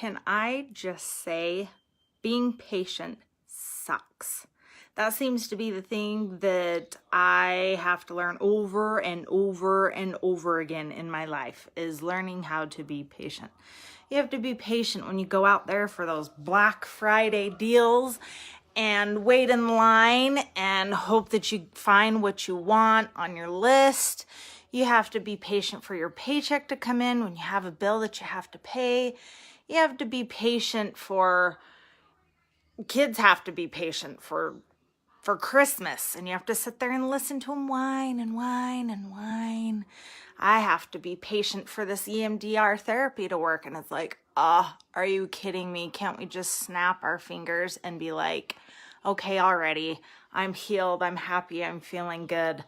can I just say, being patient sucks. That seems to be the thing that I have to learn over and over and over again in my life, is learning how to be patient. You have to be patient when you go out there for those Black Friday deals and wait in line and hope that you find what you want on your list. You have to be patient for your paycheck to come in when you have a bill that you have to pay. You have to be patient for, kids have to be patient for Christmas, and you have to sit there and listen to them whine and whine and whine. I have to be patient for this EMDR therapy to work, and it's like, are you kidding me? Can't we just snap our fingers and be like, okay, already, I'm healed, I'm happy, I'm feeling good.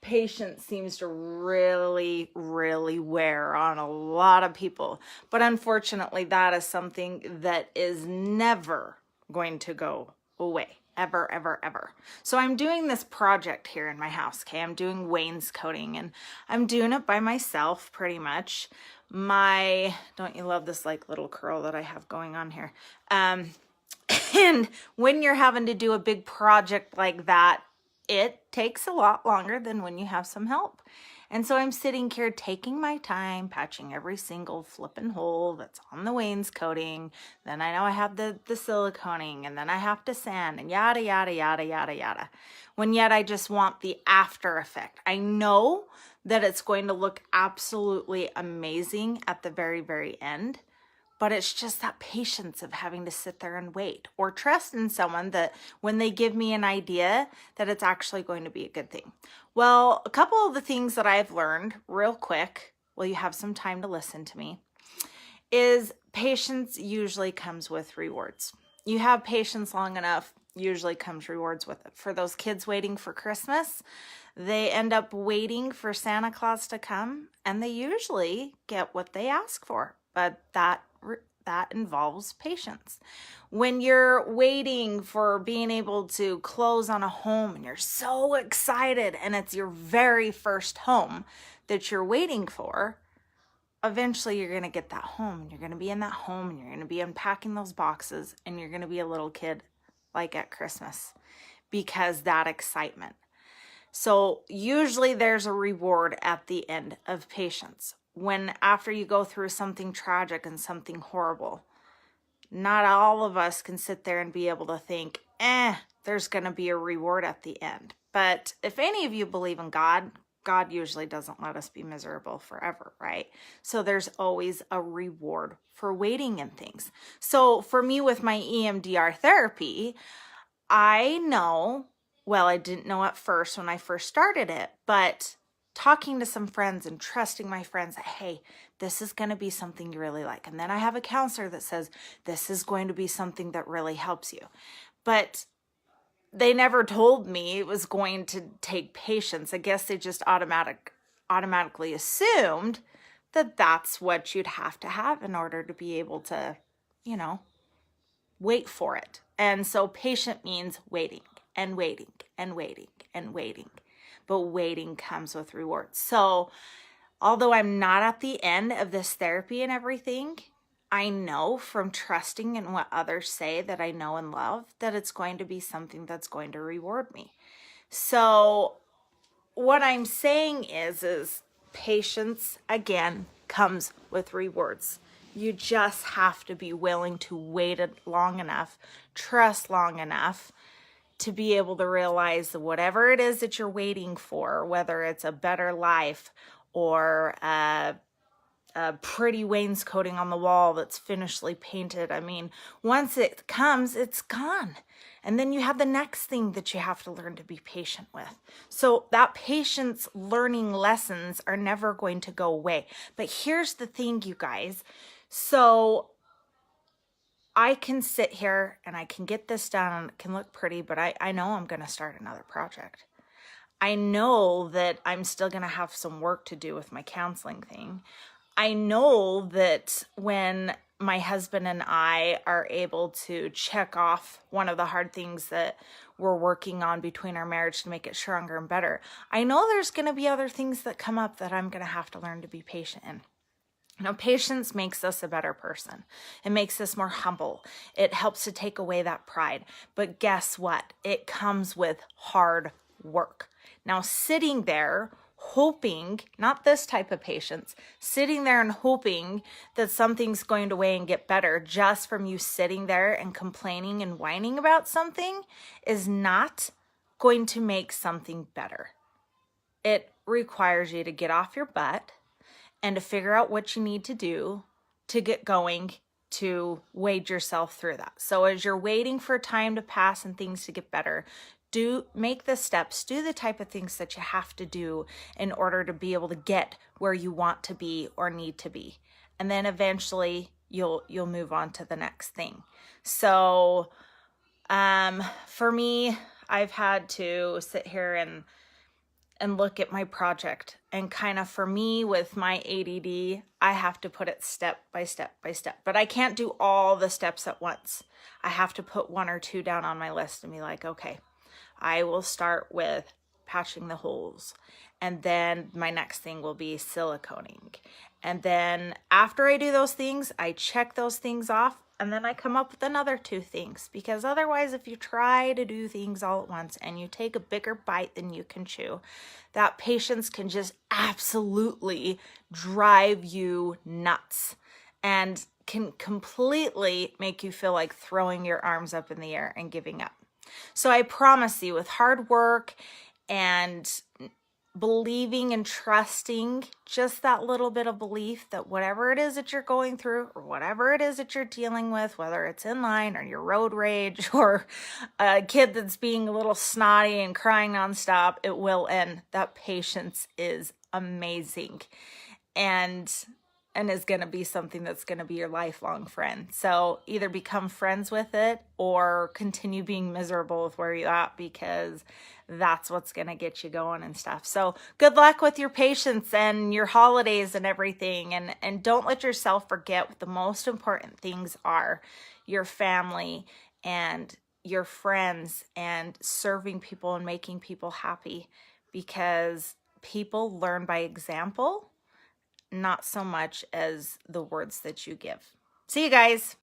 Patience seems to really, really wear on a lot of people. But unfortunately, that is something that is never going to go away. Ever, ever, ever. So I'm doing this project here in my house, okay? I'm doing wainscoting, and I'm doing it by myself pretty much. Don't you love this like little curl that I have going on here? And when you're having to do a big project like that, it takes a lot longer than when you have some help. And so I'm sitting here taking my time, patching every single flipping hole that's on the wainscoting. Then I know I have the siliconing, and then I have to sand, and yada, yada, yada, yada, yada. When yet I just want the after effect. I know that it's going to look absolutely amazing at the very, very end. But it's just that patience of having to sit there and wait, or trust in someone that when they give me an idea that it's actually going to be a good thing. Well, a couple of the things that I've learned real quick, well, you have some time to listen to me, is patience usually comes with rewards. You have patience long enough, usually comes rewards with it. For those kids waiting for Christmas, they end up waiting for Santa Claus to come, and they usually get what they ask for. But that involves patience. When you're waiting for being able to close on a home and you're so excited and it's your very first home that you're waiting for, eventually you're going to get that home, and you're going to be in that home, and you're going to be unpacking those boxes, and you're going to be a little kid like at Christmas, because that excitement. So usually there's a reward at the end of patience. When after you go through something tragic and something horrible, not all of us can sit there and be able to think, there's going to be a reward at the end. But if any of you believe in God, God usually doesn't let us be miserable forever, right? So there's always a reward for waiting in things. So for me with my EMDR therapy, I know, well, I didn't know at first when I first started it, but talking to some friends and trusting my friends that, hey, this is going to be something you really like. And then I have a counselor that says, this is going to be something that really helps you. But they never told me it was going to take patience. I guess they just automatically assumed that that's what you'd have to have in order to be able to, wait for it. And so patient means waiting and waiting and waiting and waiting. But waiting comes with rewards. So although I'm not at the end of this therapy and everything, I know from trusting in what others say that I know and love that it's going to be something that's going to reward me. So what I'm saying is patience, again, comes with rewards. You just have to be willing to wait long enough, trust long enough, to be able to realize that whatever it is that you're waiting for, whether it's a better life or a pretty wainscoting on the wall that's finishly painted. I mean, once it comes, it's gone. And then you have the next thing that you have to learn to be patient with. So that patience learning lessons are never going to go away. But here's the thing, you guys. So I can sit here and I can get this done and it can look pretty, but I know I'm going to start another project. I know that I'm still going to have some work to do with my counseling thing. I know that when my husband and I are able to check off one of the hard things that we're working on between our marriage to make it stronger and better, I know there's going to be other things that come up that I'm going to have to learn to be patient in. Now, patience makes us a better person. It makes us more humble. It helps to take away that pride. But guess what? It comes with hard work. Now, sitting there hoping, not this type of patience, sitting there and hoping that something's going to weigh and get better just from you sitting there and complaining and whining about something is not going to make something better. It requires you to get off your butt and to figure out what you need to do to get going to wade yourself through that. So as you're waiting for time to pass and things to get better, make the steps, do the type of things that you have to do in order to be able to get where you want to be or need to be. And then eventually you'll move on to the next thing. So for me, I've had to sit here and look at my project, and kind of, for me with my ADD, I have to put it step by step by step, but I can't do all the steps at once. I have to put 1 or 2 down on my list and be like, okay, I will start with patching the holes, and then my next thing will be siliconing. And then after I do those things, I check those things off, and then I come up with another 2 things, because otherwise, if you try to do things all at once and you take a bigger bite than you can chew, that patience can just absolutely drive you nuts and can completely make you feel like throwing your arms up in the air and giving up. So I promise you, with hard work and believing and trusting, just that little bit of belief that whatever it is that you're going through or whatever it is that you're dealing with, whether it's in line or your road rage or a kid that's being a little snotty and crying nonstop, it will end. That patience is amazing and is going to be something that's going to be your lifelong friend. So either become friends with it or continue being miserable with where you're at, because that's what's going to get you going and stuff. So good luck with your patience and your holidays and everything. And don't let yourself forget what the most important things are: your family and your friends and serving people and making people happy, because people learn by example, not so much as the words that you give. See you guys.